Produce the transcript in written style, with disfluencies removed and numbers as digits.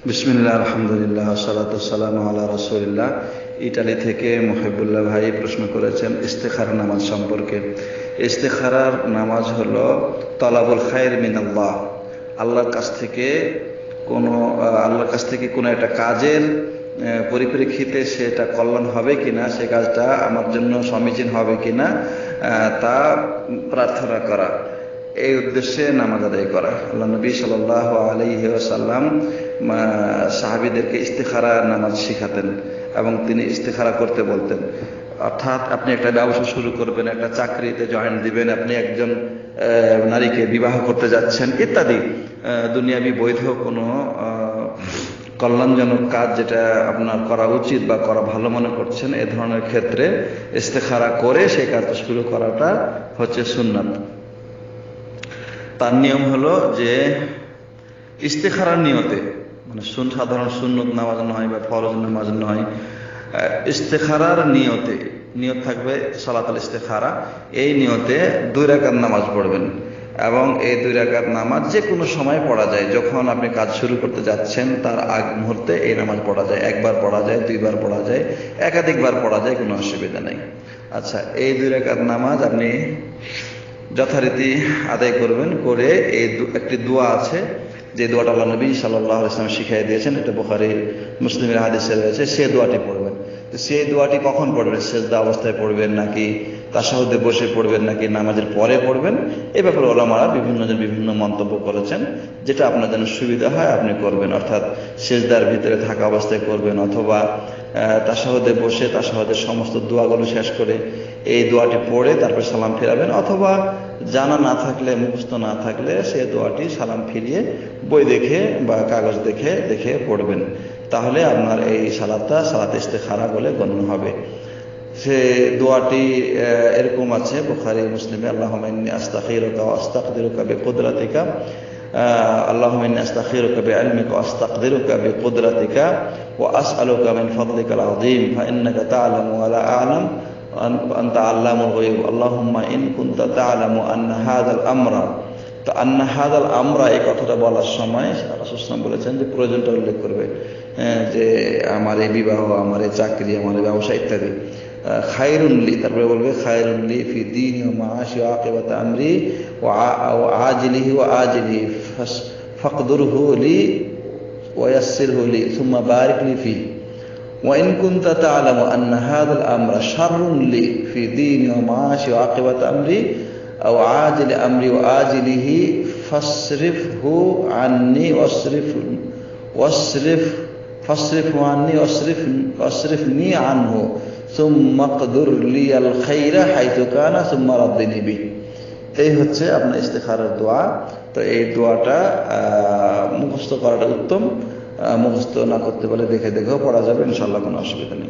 বিসমিল্লাহ, আলহামদুলিল্লাহ, সালাতু সালামু আলা রাসূলিল্লাহ। ইটালি থেকে মুহিবুল্লাহ ভাই প্রশ্ন করেছেন ইস্তেখারা নামাজ সম্পর্কে। ইস্তেখারার নামাজ হলো তলাবুল খায়র মিনাল্লাহ, আল্লাহর কাছ থেকে কোনো একটা কাজের পরিপ্রেক্ষিতে সেটা কল্যাণ হবে কিনা, সে কাজটা আমার জন্য সমীচীন হবে কিনা তা প্রার্থনা করা, এই উদ্দেশ্যে নামাজ আদায় করা। আল্লাহ নবী সাল্লাল্লাহু আলাইহি ওয়াসাল্লাম সাহাবীদেরকে ইস্তেখারা নামাজ শিখাতেন এবং তিনি ইস্তেখারা করতে বলতেন। অর্থাৎ আপনি একটা ব্যবসা শুরু করবেন, একটা চাকরিতে জয়েন দিবেন, আপনি একজন নারীকে বিবাহ করতে যাচ্ছেন ইত্যাদি দুনিয়াবি বৈধ কোনো কল্যাণজনক কাজ যেটা আপনার করা উচিত বা করা ভালো মনে করছেন, এ ধরনের ক্ষেত্রে ইস্তেখারা করে সেই কাজটা শুরু করাটা হচ্ছে সুন্নাত। তার নিয়ম হলো যে ইস্তেখারার নিয়তে, মানে সাধারণ সুন্নত নামাজ নয় বা ফরজ নামাজ নয়, ইস্তেখারার নিয়ত থাকবে সালাতুল ইস্তেখারা। এই নিয়তে 2 রাকাত নামাজ পড়বেন এবং এই 2 রাকাত নামাজ যে কোনো সময় পড়া যায়। যখন আপনি কাজ শুরু করতে যাচ্ছেন তার আগ মুহূর্তে এই নামাজ পড়া যায়, 1 বার পড়া যায়, 2 বার পড়া যায়, একাধিকবার পড়া যায়, কোনো অসুবিধা নেই। আচ্ছা, এই 2 রাকাত নামাজ আপনি যথারীতি আদায় করবেন। করে একটি দোয়া আছে, যে দোয়াটা আল্লাহ নবী সাল্লাল্লাহু আলাইহি ওয়াসাল্লাম শিখিয়ে দিয়েছেন, এটা বুখারী মুসলিমের হাদিসে রয়েছে, সেই দোয়াটি পড়বেন। তো সেই দোয়াটি কখন পড়বেন? সেজদা অবস্থায় পড়বেন নাকি তাশাহুদে বসে পড়বেন নাকি নামাজের পরে পড়বেন? এই ব্যাপারে ওলামারা বিভিন্ন মন্তব্য করেছেন। যেটা আপনার জন্য সুবিধা হয় আপনি করবেন, অর্থাৎ সেজদার ভিতরে থাকা অবস্থায় করবেন, অথবা তাশাহুদে বসে তাশাহুদের সমস্ত দোয়াগুলো শেষ করে এই দোয়াটি পড়ে তারপর সালাম ফেরাবেন, অথবা জানা না থাকলে, মুখস্থ না থাকলে সেই দোয়াটি সালাম ফিরিয়ে বই দেখে বা কাগজ দেখে পড়বেন। তাহলে আপনার এই সালাতে ইস্তেখারা বলে গণ্য হবে। সে দোয়াটি এরকম আছে বুখারী মুসলিমে, আল্লাহুম্মা ইন্নী আস্তাগফিরুকা ওয়া আস্তাগফিরুকা বিকুদরাতিকা, আল্লাহুম্মা ইন্নী আস্তাগফিরুকা বিইলমিকা ওয়া আস্তাগফিরুকা বিকুদরাতিকা ওয়া আসআলুকা মিন ফাদলিকাল আযীম ফা ইন্নাকা তা'লামু ওয়া লা আ'লাম আনতা আল্লামুল গায়ব। আল্লাহুম্মা ইন কুনতা তা'লামু আন্না হাযাল আমরা। তো আন্না হাযাল আমরা, এই কথাটা বলার সময় রাসূল সাল্লাল্লাহু আলাইহি ওয়াসাল্লাম বলেছেন যে প্রয়োজনটা উল্লেখ করবে, যে আমার এই বিবাহ, আমার এই চাকরি, আমার এই ব্যবসা ইত্যাদি। খায়রুন লি, তারপরে বলবে খায়রুন লি ফি দীনি ওয়া মাআশি ওয়া আকিবাতি আমরি ওয়া আজিলিহি ওয়া আজিলিহি ফাকদুরহু লি ওয়া ইয়াসসিরহু লি সুম্মা বারিক লি ফি ওয়া ইন কুনতা তা'লামু আন্না হাযাল আমরা শাররুন লি ফি দীনি ওয়া মাআশি ওয়া আকিবাতি আমরি আও আজিলি আমরি ওয়া আজিলিহি ফাসরিফহু আন্নি ফাসরিফহু আন্নি ওয়াসরিফনি আনহু সুম্মা কদুর লিয়াল খায়রা হাইতু কানা সুম্মা রাদ্দিনি বি। এই হচ্ছে আপনার ইস্তেখারার দোয়া। তো এই দোয়াটা মুখস্থ করাটা উত্তম। মুখস্থ না করতে পারলে দেখেও পড়া যাবে, ইনশাআল্লাহ কোনো অসুবিধা নেই।